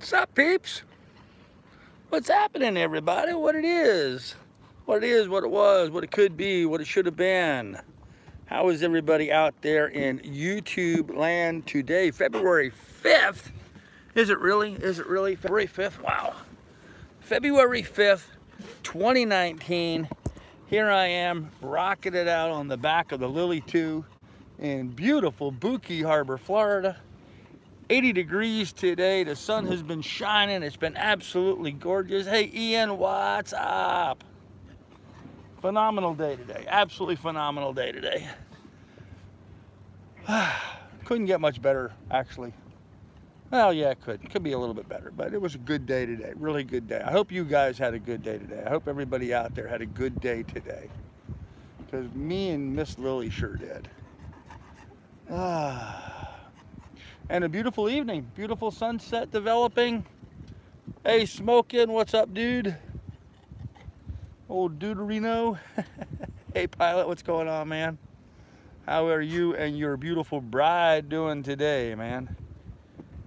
Sup, peeps? What's happening, everybody? What it is, what it was, what it could be, what it should have been. How is everybody out there in YouTube land today? February 5th? Is it really? Is it really February 5th? Wow. February 5th, 2019. Here I am, rocking it out on the back of the Lily 2 in beautiful Buki Harbor, Florida. 80 degrees today. The sun has been shining. It's been absolutely gorgeous. Hey, Ian, what's up? Phenomenal day today. Absolutely phenomenal day today. Couldn't get much better, actually. Well, yeah, it could. Could be a little bit better, but it was a good day today. Really good day. I hope you guys had a good day today. I hope everybody out there had a good day today. Because me and Miss Lily sure did. And a beautiful evening. Beautiful sunset developing. Hey, Smokin', what's up, dude? Old Deuterino. Hey, Pilot, what's going on, man? How are you and your beautiful bride doing today, man?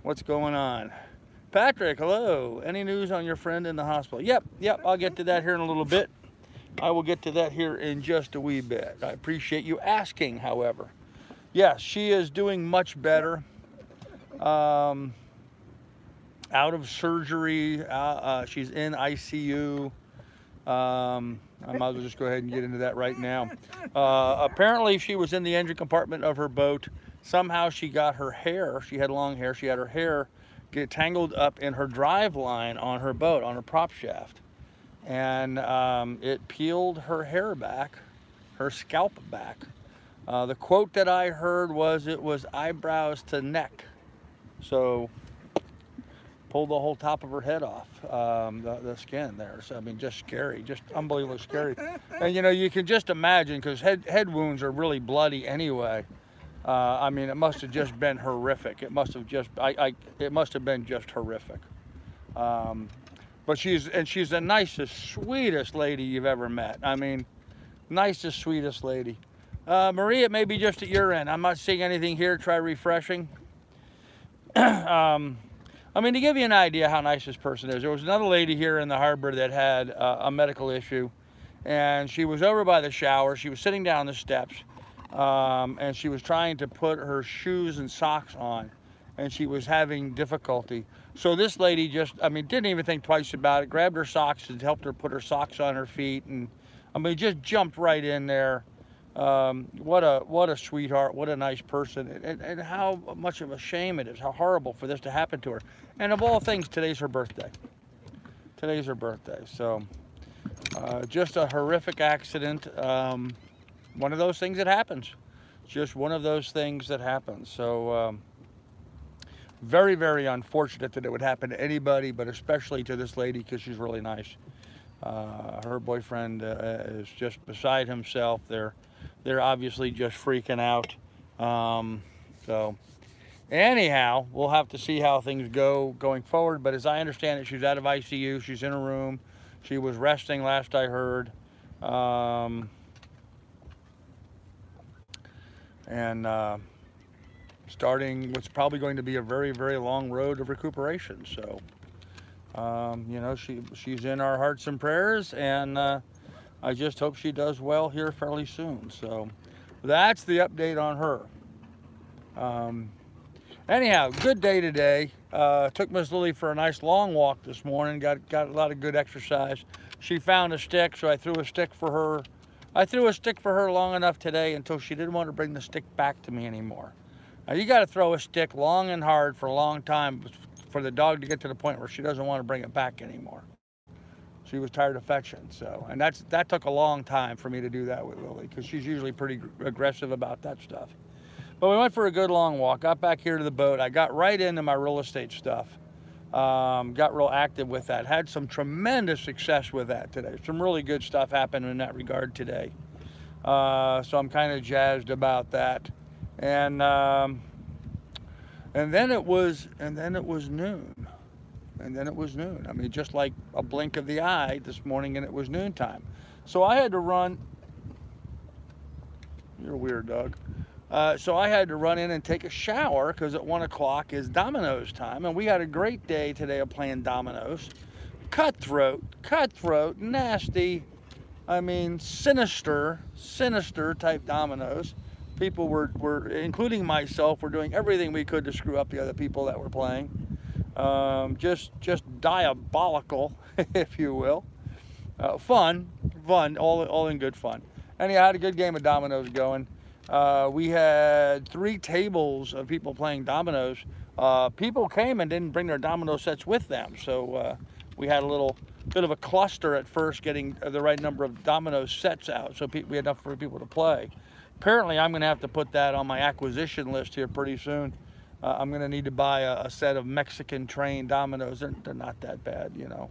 What's going on? Patrick, hello. Any news on your friend in the hospital? Yep, I'll get to that here in a little bit. I will get to that here in just a wee bit. I appreciate you asking, however. Yes, she is doing much better. Out of surgery. She's in ICU. I might as well just go ahead and get into that right now. Apparently, she was in the engine compartment of her boat. Somehow she got her hair, she had long hair, she had her hair get tangled up in her drive line on her boat, on her prop shaft. And it peeled her hair back, her scalp back. The quote that I heard was, it was eyebrows to neck. So, pulled the whole top of her head off, the skin there. So, I mean, just scary, just unbelievably scary. And, you know, you can just imagine, because head wounds are really bloody anyway. I mean, it must have just been horrific. It must have just, it must have been just horrific. But she's the nicest, sweetest lady you've ever met. I mean, nicest, sweetest lady. Maria, it may be just at your end. I'm not seeing anything here. Try refreshing. I mean, to give you an idea how nice this person is, there was another lady here in the harbor that had a medical issue, and she was over by the shower. She was sitting down the steps, and she was trying to put her shoes and socks on, and she was having difficulty. So this lady just, I mean, didn't even think twice about it, grabbed her socks and helped her put her socks on her feet, and I mean, just jumped right in there. What a sweetheart, what a nice person, and how much of a shame it is, how horrible for this to happen to her. And of all things, today's her birthday. Today's her birthday, so just a horrific accident. One of those things that happens. Just one of those things that happens. So very, very unfortunate that it would happen to anybody, but especially to this lady, because she's really nice. Her boyfriend is just beside himself. They're obviously just freaking out. So anyhow, we'll have to see how things go going forward. But as I understand it, she's out of ICU. She's in a room. She was resting last I heard. And starting what's probably going to be a very, very long road of recuperation. So, you know, she's in our hearts and prayers, and I just hope she does well here fairly soon. So that's the update on her. Anyhow, good day today. Took Miss Lily for a nice long walk this morning. Got a lot of good exercise. She found a stick, so I threw a stick for her. I threw a stick for her long enough today until she didn't want to bring the stick back to me anymore. Now, you got to throw a stick long and hard for a long time for the dog to get to the point where she doesn't want to bring it back anymore. She was tired of fetching, so, and that took a long time for me to do that with Lily, because she's usually pretty aggressive about that stuff. But we went for a good long walk, got back here to the boat. I got right into my real estate stuff. Got real active with that. Had some tremendous success with that today. Some really good stuff happened in that regard today. So I'm kind of jazzed about that. And then it was noon. And then it was noon. I mean, just like a blink of the eye this morning, and it was noontime. So I had to run. You're a weird dog. So I had to run in and take a shower because at 1 o'clock is dominoes time. And we had a great day today of playing dominoes. Cutthroat, nasty, I mean, sinister type dominoes. People were, including myself, were doing everything we could to screw up the other people that were playing. Just diabolical, if you will. Fun, all in good fun. Anyhow, I had a good game of dominoes going. We had 3 tables of people playing dominoes. People came and didn't bring their domino sets with them, so we had a little bit of a cluster at first getting the right number of domino sets out, so we had enough for people to play. Apparently, I'm going to have to put that on my acquisition list here pretty soon. I'm going to need to buy a set of Mexican train dominoes. They're not that bad, you know,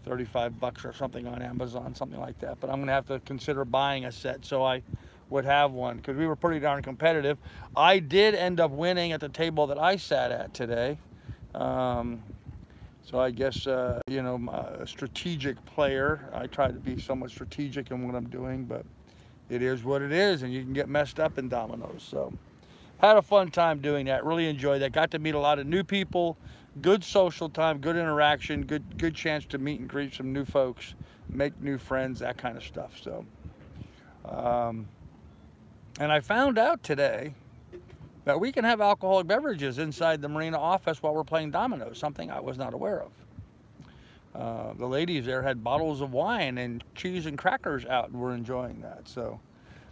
35 bucks or something on Amazon, something like that. But I'm going to have to consider buying a set so I would have one, because we were pretty darn competitive. I did end up winning at the table that I sat at today. So I guess, you know, a strategic player. I try to be somewhat strategic in what I'm doing, but it is what it is, and you can get messed up in dominoes. So had a fun time doing that. Really enjoyed that. Got to meet a lot of new people. Good social time, good interaction, good chance to meet and greet some new folks, make new friends, that kind of stuff. So, and I found out today that we can have alcoholic beverages inside the marina office while we're playing dominoes, something I was not aware of. The ladies there had bottles of wine and cheese and crackers out, and we're enjoying that. So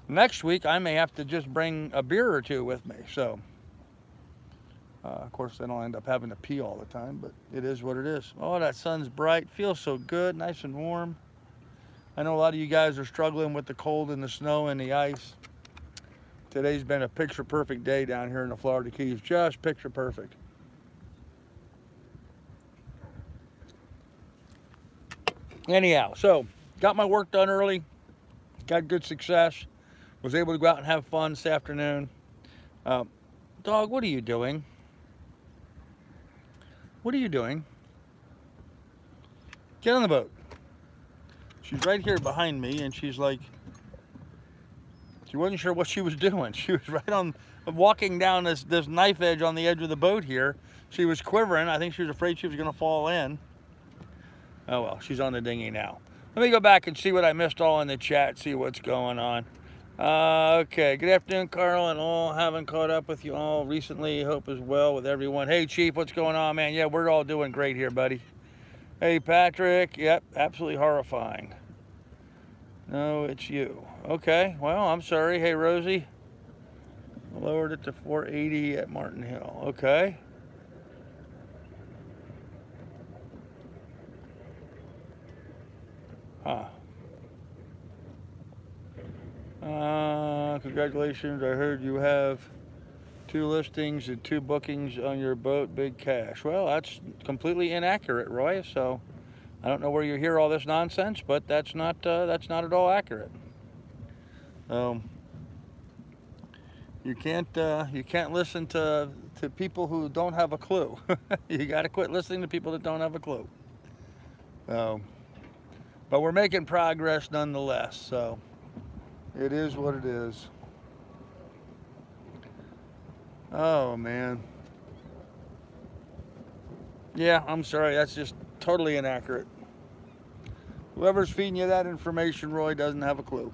next week I may have to just bring a beer or 2 with me. So of course then I'll end up having to pee all the time, but it is what it is. Oh, that sun's bright, feels so good, nice and warm. I know a lot of you guys are struggling with the cold and the snow and the ice. Today's been a picture-perfect day down here in the Florida Keys, just picture-perfect. Anyhow, so got my work done early, got good success, was able to go out and have fun this afternoon. Dog, what are you doing? What are you doing? Get on the boat. She's right here behind me, and she's like, she wasn't sure what she was doing. She was right on, walking down this knife edge on the edge of the boat here. She was quivering. I think she was afraid she was going to fall in. Oh well, she's on the dinghy now. Let me go back and see what I missed all in the chat, see what's going on. Okay, good afternoon, Carl, and all. Haven't caught up with you all recently. Hope as well with everyone. Hey, Chief, what's going on, man? Yeah, we're all doing great here, buddy. Hey, Patrick. Yep, absolutely horrifying. No, it's you. Okay, well, I'm sorry. Hey, Rosie. Lowered it to 480 at Martin Hill. Okay. Huh. Congratulations. I heard you have 2 listings and 2 bookings on your boat. Big cash. Well, that's completely inaccurate, Roy. So I don't know where you hear all this nonsense, but that's not at all accurate. You can't listen to people who don't have a clue. You got to quit listening to people that don't have a clue. But we're making progress nonetheless. So it is what it is. Oh man. Yeah, I'm sorry. That's just totally inaccurate. Whoever's feeding you that information, Roy, doesn't have a clue.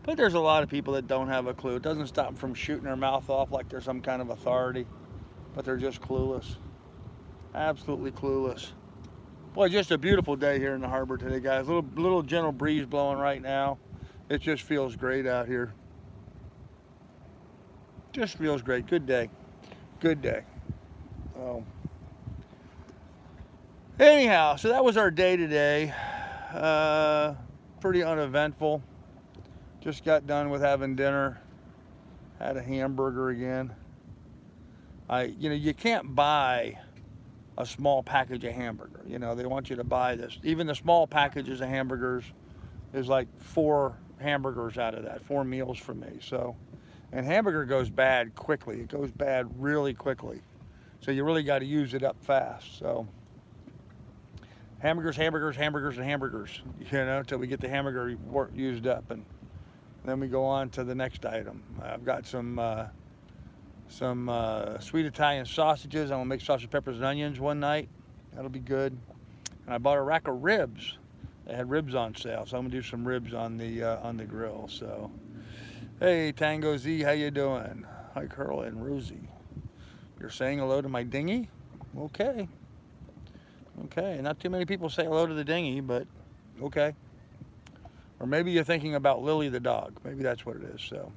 But there's a lot of people that don't have a clue. It doesn't stop them from shooting their mouth off like they're some kind of authority, but they're just clueless. Absolutely clueless. Boy, just a beautiful day here in the harbor today, guys. Little gentle breeze blowing right now. It just feels great out here. Just feels great. Good day. Good day. Oh. Anyhow, so that was our day today. Pretty uneventful. Just got done with having dinner. Had a hamburger again. You know, you can't buy a small package of hamburger. You know, they want you to buy this. Even the small packages of hamburgers is like 4 hamburgers out of that, 4 meals for me. So, and hamburger goes bad quickly. It goes bad really quickly. So you really got to use it up fast. So hamburgers, hamburgers, hamburgers, and hamburgers, you know, until we get the hamburger used up. And Then we go on to the next item. I've got some sweet Italian sausages. I'm gonna make sausage, peppers, and onions one night. That'll be good. And I bought a rack of ribs. They had ribs on sale, so I'm gonna do some ribs on the grill. So, hey Tango Z, how you doing? Hi Carl and Rosie. You're saying hello to my dinghy? Okay. Okay. Not too many people say hello to the dinghy, but okay. Or maybe you're thinking about Lily the dog. Maybe that's what it is. So,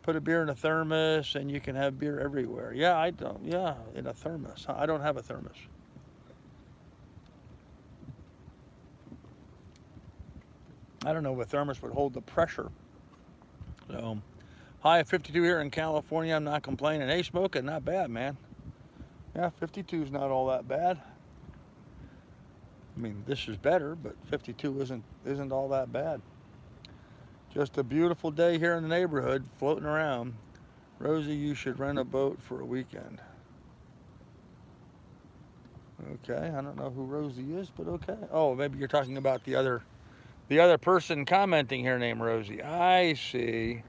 put a beer in a thermos, and you can have beer everywhere. Yeah, I don't. Yeah, in a thermos. I don't have a thermos. I don't know if a thermos would hold the pressure. So, high of 52 here in California. I'm not complaining. Hey, smoking, not bad, man. Yeah, 52 is not all that bad. I mean, this is better, but 52 isn't all that bad. Just a beautiful day here in the neighborhood, floating around. Rosie, you should rent a boat for a weekend. Okay, I don't know who Rosie is, but okay. Oh, maybe you're talking about the other person commenting here named Rosie. I see.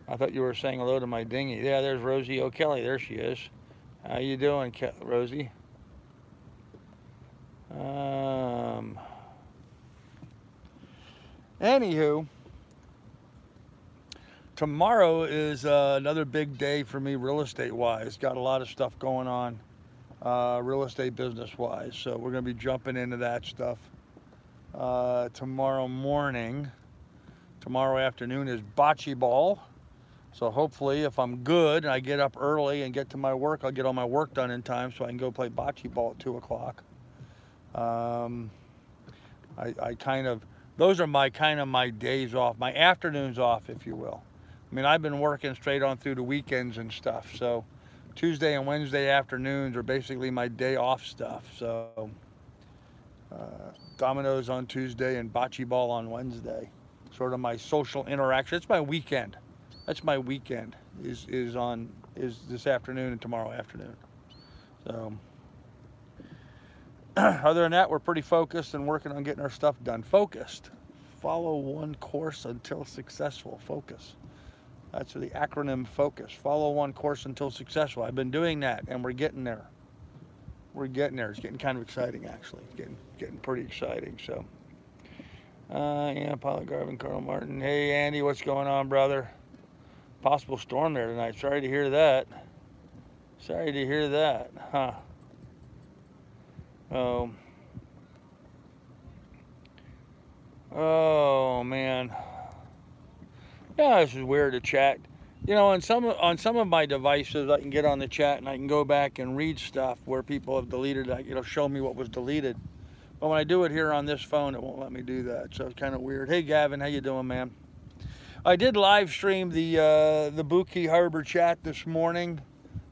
I thought you were saying hello to my dinghy. Yeah, there's Rosie O'Kelly. There she is. How you doing, Rosie? Anywho, tomorrow is another big day for me real estate-wise. Got a lot of stuff going on real estate business-wise, so we're going to be jumping into that stuff tomorrow morning. Tomorrow afternoon is bocce ball. So hopefully if I'm good and I get up early and get to my work, I'll get all my work done in time so I can go play bocce ball at 2 o'clock. Those are my days off, my afternoons off, if you will. I mean, I've been working straight on through the weekends and stuff. So Tuesday and Wednesday afternoons are basically my day off stuff. So dominoes on Tuesday and bocce ball on Wednesday. Sort of my social interaction. It's my weekend. That's my weekend. Is this afternoon and tomorrow afternoon. So other than that, we're pretty focused and working on getting our stuff done. Focused. Follow one course until successful. Focus. That's the acronym FOCUS. Follow one course until successful. I've been doing that, and we're getting there. We're getting there. It's getting kind of exciting, actually. Getting pretty exciting. So, yeah, Pilot Garvin, Carl Martin. Hey, Andy, what's going on, brother? Possible storm there tonight. Sorry to hear that. Sorry to hear that, huh? Oh man. Yeah, this is weird to chat. You know, on some of my devices, I can get on the chat and I can go back and read stuff where people have deleted. It'll show me what was deleted. But when I do it here on this phone, it won't let me do that. So it's kind of weird. Hey, Gavin, how you doing, man? I did live stream the Buki Harbor chat this morning.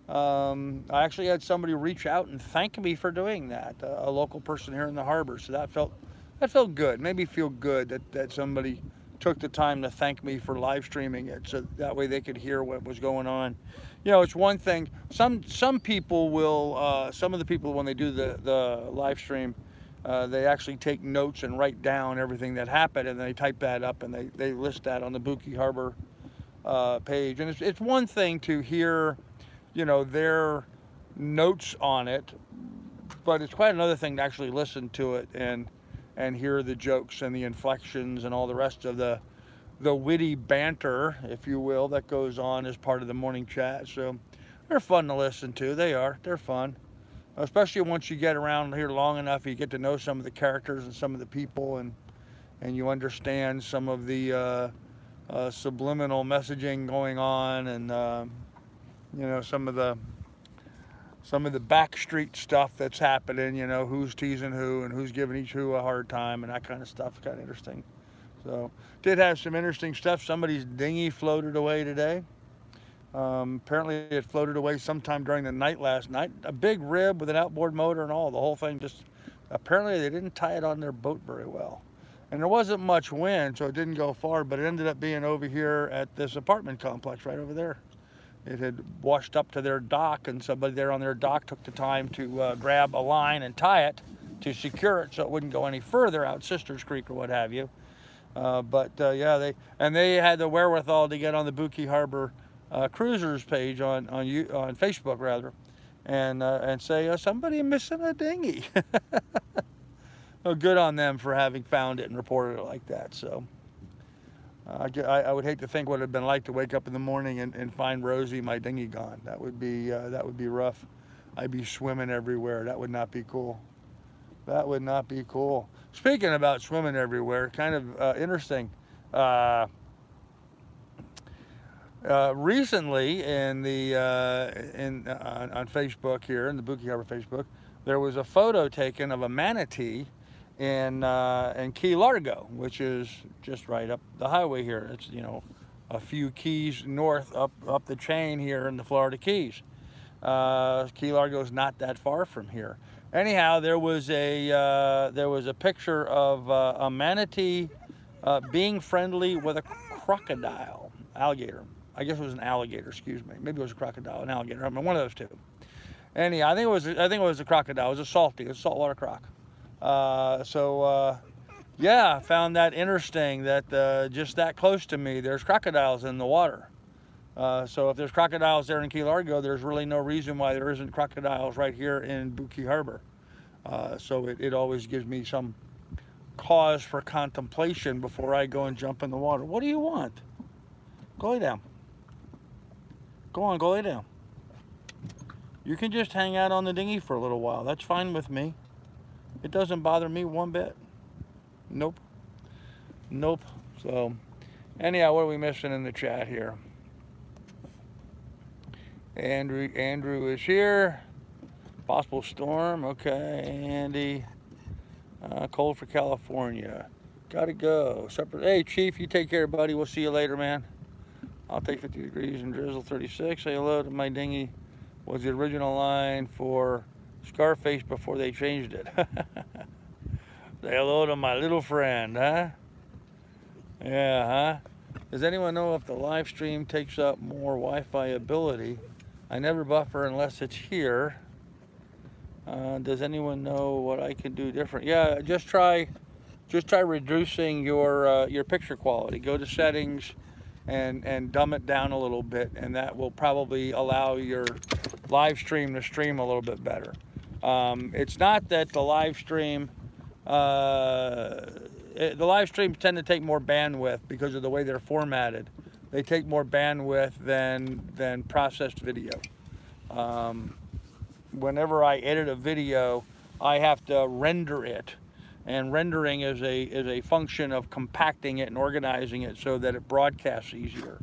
I actually had somebody reach out and thank me for doing that. A local person here in the harbor. So that felt good. Made me feel good that somebody took the time to thank me for live streaming it, so that way they could hear what was going on. You know, it's one thing. Some people will. Some of the people, when they do the live stream, they actually take notes and write down everything that happened, and they type that up and they list that on the Buki Harbor page. And it's one thing to hear, you know, their notes on it, but it's quite another thing to actually listen to it and hear the jokes and the inflections and all the rest of the witty banter, if you will, that goes on as part of the morning chat. So they're fun to listen to. They're fun. Especially once you get around here long enough, you get to know some of the characters and some of the people, and you understand some of the subliminal messaging going on, and you know, some of the backstreet stuff that's happening, you know, who's teasing who and who's giving each who a hard time and that kind of stuff. Kind of interesting. So did have some interesting stuff. Somebody's dinghy floated away today. Apparently it floated away sometime during the night last night. A big rib with an outboard motor and all. The whole thing just, apparently they didn't tie it on their boat very well. And there wasn't much wind, so it didn't go far, but it ended up being over here at this apartment complex right over there. It had washed up to their dock, and somebody there on their dock took the time to grab a line and tie it to secure it so it wouldn't go any further out Sisters Creek or what have you. Yeah, they had the wherewithal to get on the Buki Harbor cruisers page on Facebook rather, and say somebody missing a dinghy. Well, good on them for having found it and reported it like that. So I would hate to think what it'd been like to wake up in the morning and find Rosie, my dinghy, gone. That would be rough. I'd be swimming everywhere. That would not be cool. That would not be cool. Speaking about swimming everywhere, kind of interesting. Recently, on Facebook here, in the Buki Harbor Facebook, there was a photo taken of a manatee in Key Largo, which is just right up the highway here. It's, you know, a few keys north up the chain here in the Florida Keys. Key Largo is not that far from here. Anyhow, there was a picture of a manatee being friendly with a alligator. I guess it was an alligator. Excuse me. Maybe it was a crocodile, an alligator. I mean, one of those two. Anyhow, I think it was a crocodile. It was a saltwater croc. Yeah, I found that interesting that just that close to me, there's crocodiles in the water. So if there's crocodiles there in Key Largo, there's really no reason why there isn't crocodiles right here in Buki Harbor. So it always gives me some cause for contemplation before I go and jump in the water. What do you want? Go lay down. Go on, go lay down. You can just hang out on the dinghy for a little while. That's fine with me. It doesn't bother me one bit. Nope. Nope. So, anyhow, what are we missing in the chat here? Andrew is here. Possible storm. Okay, Andy. Cold for California. Gotta go. Hey, Chief, you take care, buddy. We'll see you later, man. I'll take 50 degrees and drizzle 36. Say hello to my dinghy. Was the original line for Scarface before they changed it. Say hello to my little friend, huh? Yeah, huh? Does anyone know if the live stream takes up more Wi-Fi ability? I never buffer unless it's here. Does anyone know what I can do different? Yeah, just try reducing your picture quality. Go to settings and dumb it down a little bit, and that will probably allow your live stream to stream a little bit better. It's not that the live streams tend to take more bandwidth because of the way they're formatted. They take more bandwidth than processed video. Whenever I edit a video, I have to render it, and rendering is a function of compacting it and organizing it so that it broadcasts easier.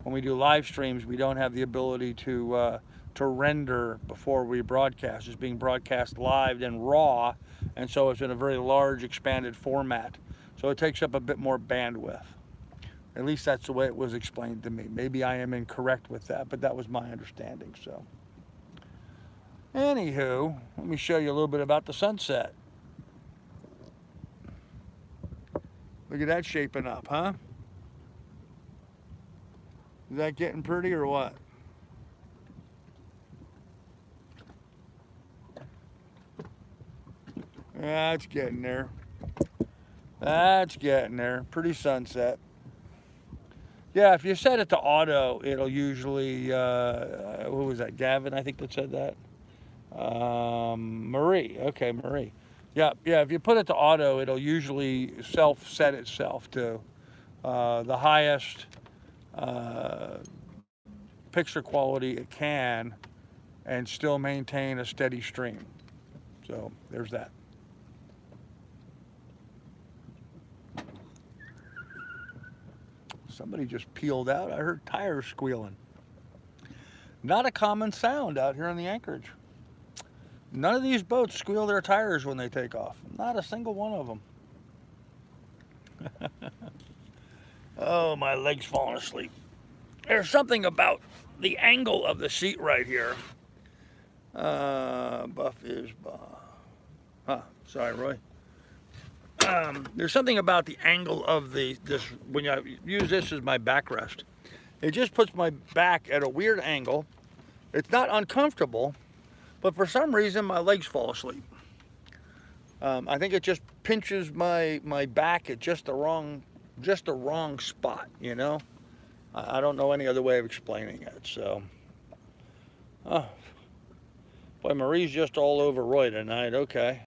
When we do live streams, we don't have the ability to render before we broadcast. It's being broadcast live and raw, and so it's in a very large expanded format. So it takes up a bit more bandwidth. At least that's the way it was explained to me. Maybe I am incorrect with that, but that was my understanding. So, anywho, let me show you a little bit about the sunset. Look at that shaping up, huh? Is that getting pretty or what? That's getting there. That's getting there. Pretty sunset. Yeah, if you set it to auto, it'll usually, who was that? Gavin, I think that said that. Marie. Okay, Marie. Yeah, if you put it to auto, it'll usually self-set itself to the highest picture quality it can and still maintain a steady stream. So there's that. Somebody just peeled out. I heard tires squealing. Not a common sound out here in the anchorage. None of these boats squeal their tires when they take off. Not a single one of them. Oh, my leg's falling asleep. There's something about the angle of the seat right here. Buff is... sorry, Roy. There's something about the angle of this, when I use this as my backrest. It just puts my back at a weird angle. It's not uncomfortable, but for some reason my legs fall asleep. I think it just pinches my back at just the wrong just the wrong spot, you know? I don't know any other way of explaining it, so. Oh, boy, Marie's just all over Roy tonight, okay.